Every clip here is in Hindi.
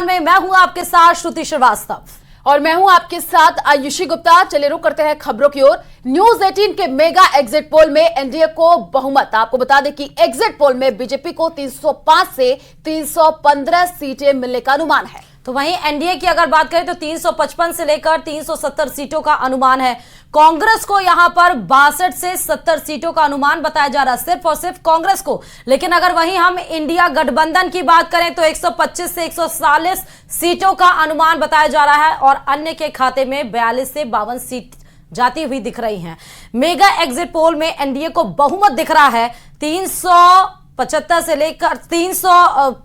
राजस्थान में मैं हूं आपके साथ श्रुति श्रीवास्तव और मैं हूं आपके साथ आयुषी गुप्ता। चलिए रुक करते हैं खबरों की ओर। न्यूज 18 के मेगा एग्जिट पोल में एनडीए को बहुमत। आपको बता दें कि एग्जिट पोल में बीजेपी को 305 से 315 सीटें मिलने का अनुमान है। तो वहीं एनडीए की अगर बात करें तो 355 से लेकर 370 सीटों का अनुमान है। कांग्रेस को यहां पर 62 से 70 सीटों का अनुमान बताया जा रहा है, सिर्फ और सिर्फ कांग्रेस को। लेकिन अगर वहीं हम इंडिया गठबंधन की बात करें तो 125 से 140 सीटों का अनुमान बताया जा रहा है और अन्य के खाते में 42 से 52 सीट जाती हुई दिख रही हैं। मेगा एग्जिट पोल में एनडीए को बहुमत दिख रहा है 375 से लेकर 300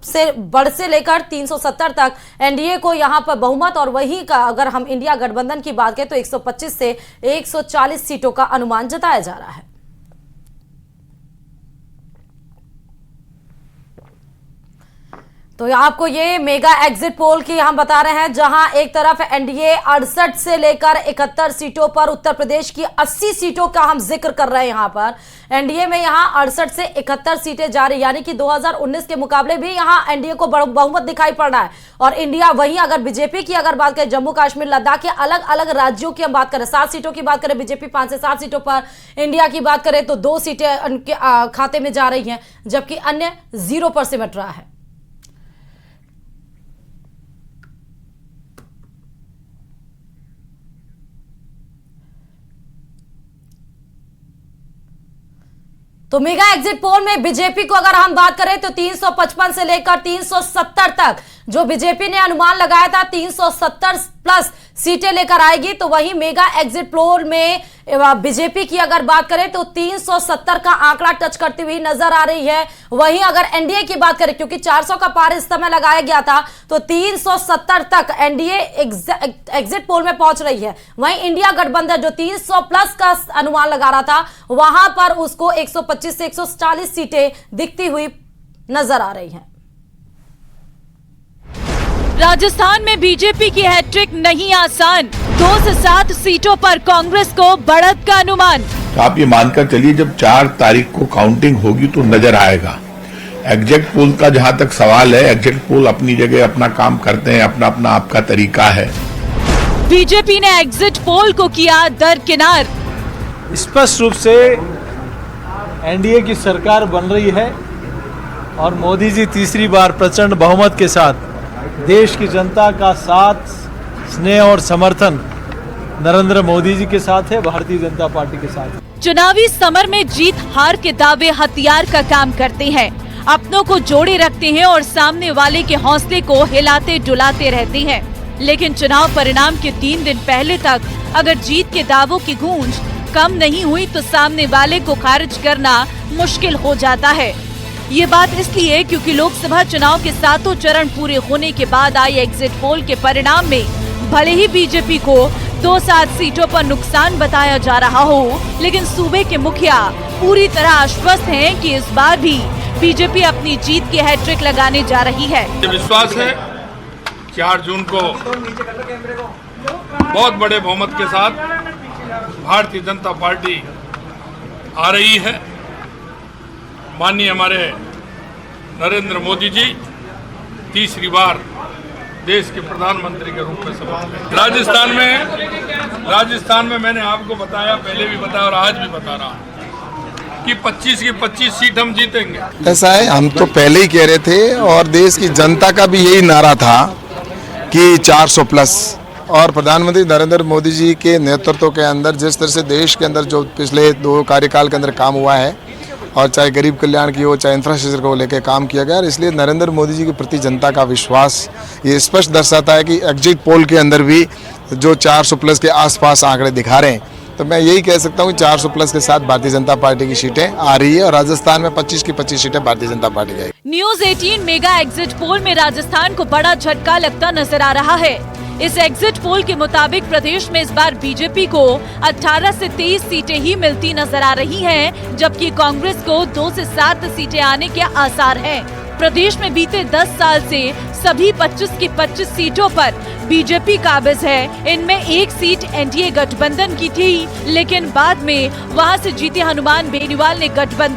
से बढ़ से लेकर 370 तक एनडीए को यहां पर बहुमत। और वही का अगर हम इंडिया गठबंधन की बात करें तो 125 से 140 सीटों का अनुमान जताया जा रहा है। तो आपको ये मेगा एग्जिट पोल की हम बता रहे हैं, जहां एक तरफ एनडीए 68 से लेकर 71 सीटों पर, उत्तर प्रदेश की 80 सीटों का हम जिक्र कर रहे हैं। यहां पर एनडीए में यहां 68 से 71 सीटें जा रही, यानी कि 2019 के मुकाबले भी यहां एनडीए को बहुमत दिखाई पड़ रहा है। और इंडिया वहीं अगर बीजेपी की अगर बात करें, जम्मू कश्मीर लद्दाख के अलग अलग राज्यों की हम बात करें, 7 सीटों की बात करें, बीजेपी 5 से 7 सीटों पर, इंडिया की बात करें तो 2 सीटें उनके खाते में जा रही हैं, जबकि अन्य 0 पर सिमट रहा है। तो मेगा एग्जिट पोल में बीजेपी को अगर हम बात करें तो 355 से लेकर 370 तक जो बीजेपी ने अनुमान लगाया था 370 प्लस सीटें लेकर आएगी। तो वहीं मेगा एग्जिट पोल में बीजेपी की अगर बात करें तो 370 का आंकड़ा टच करती हुई नजर आ रही है। वहीं अगर एनडीए की बात करें, क्योंकि 400 का पार इस समय लगाया गया था, तो 370 तक एनडीए एग्जिट पोल में पहुंच रही है। वहीं इंडिया गठबंधन जो 300 प्लस का अनुमान लगा रहा था, वहां पर उसको 125 से 140 सीटें दिखती हुई नजर आ रही हैं। राजस्थान में बीजेपी की हैट्रिक नहीं आसान, 2 से 7 सीटों पर कांग्रेस को बढ़त का अनुमान। तो आप ये मानकर चलिए जब 4 तारीख को काउंटिंग होगी तो नजर आएगा। एग्जिट पोल का जहां तक सवाल है, एग्जिट पोल अपनी जगह अपना काम करते हैं, अपना अपना आपका तरीका है। बीजेपी ने एग्जिट पोल को किया दरकिनार। स्पष्ट रूप से एनडीए की सरकार बन रही है और मोदी जी तीसरी बार प्रचंड बहुमत के साथ देश की जनता का साथ, स्नेह और समर्थन नरेंद्र मोदी जी के साथ है, भारतीय जनता पार्टी के साथ है। चुनावी समर में जीत हार के दावे हथियार का काम करते हैं, अपनों को जोड़े रखते हैं और सामने वाले के हौसले को हिलाते डुलाते रहते हैं। लेकिन चुनाव परिणाम के 3 दिन पहले तक अगर जीत के दावों की गूंज कम नहीं हुई तो सामने वाले को खारिज करना मुश्किल हो जाता है। ये बात इसलिए क्योंकि लोकसभा चुनाव के 7 चरण पूरे होने के बाद आई एग्जिट पोल के परिणाम में भले ही बीजेपी को 2-7 सीटों पर नुकसान बताया जा रहा हो, लेकिन सूबे के मुखिया पूरी तरह आश्वस्त हैं कि इस बार भी बीजेपी अपनी जीत की हैट्रिक लगाने जा रही है। विश्वास है 4 जून को बहुत बड़े बहुमत के साथ भारतीय जनता पार्टी आ रही है। माननीय हमारे नरेंद्र मोदी जी तीसरी बार देश के प्रधानमंत्री के रूप में शपथ लेंगे। राजस्थान में मैंने आपको बताया, पहले भी बताया और आज भी बता रहा हूं कि 25 की 25 सीट हम जीतेंगे। ऐसा है, हम तो पहले ही कह रहे थे और देश की जनता का भी यही नारा था कि 400 प्लस। और प्रधानमंत्री नरेंद्र मोदी जी के नेतृत्व के अंदर जिस तरह से देश के अंदर जो पिछले 2 कार्यकाल के अंदर काम हुआ है, और चाहे गरीब कल्याण की हो, चाहे इंफ्रास्ट्रक्चर को लेकर काम किया गया, और इसलिए नरेंद्र मोदी जी के प्रति जनता का विश्वास ये स्पष्ट दर्शाता है कि एग्जिट पोल के अंदर भी जो 400 प्लस के आसपास आंकड़े दिखा रहे हैं। तो मैं यही कह सकता हूँ कि 400 प्लस के साथ भारतीय जनता पार्टी की सीटें आ रही है और राजस्थान में 25 की 25 सीटें भारतीय जनता पार्टी की आएगी। न्यूज 18 मेगा एग्जिट पोल में राजस्थान को बड़ा झटका लगता नजर आ रहा है। इस एग्जिट पोल के मुताबिक प्रदेश में इस बार बीजेपी को 18 से 23 सीटें ही मिलती नजर आ रही हैं, जबकि कांग्रेस को 2 से 7 सीटें आने के आसार हैं। प्रदेश में बीते 10 साल से सभी 25 की 25 सीटों पर बीजेपी काबिज है। इनमें 1 सीट एनडीए गठबंधन की थी, लेकिन बाद में वहां से जीते हनुमान बेनीवाल ने गठबंधन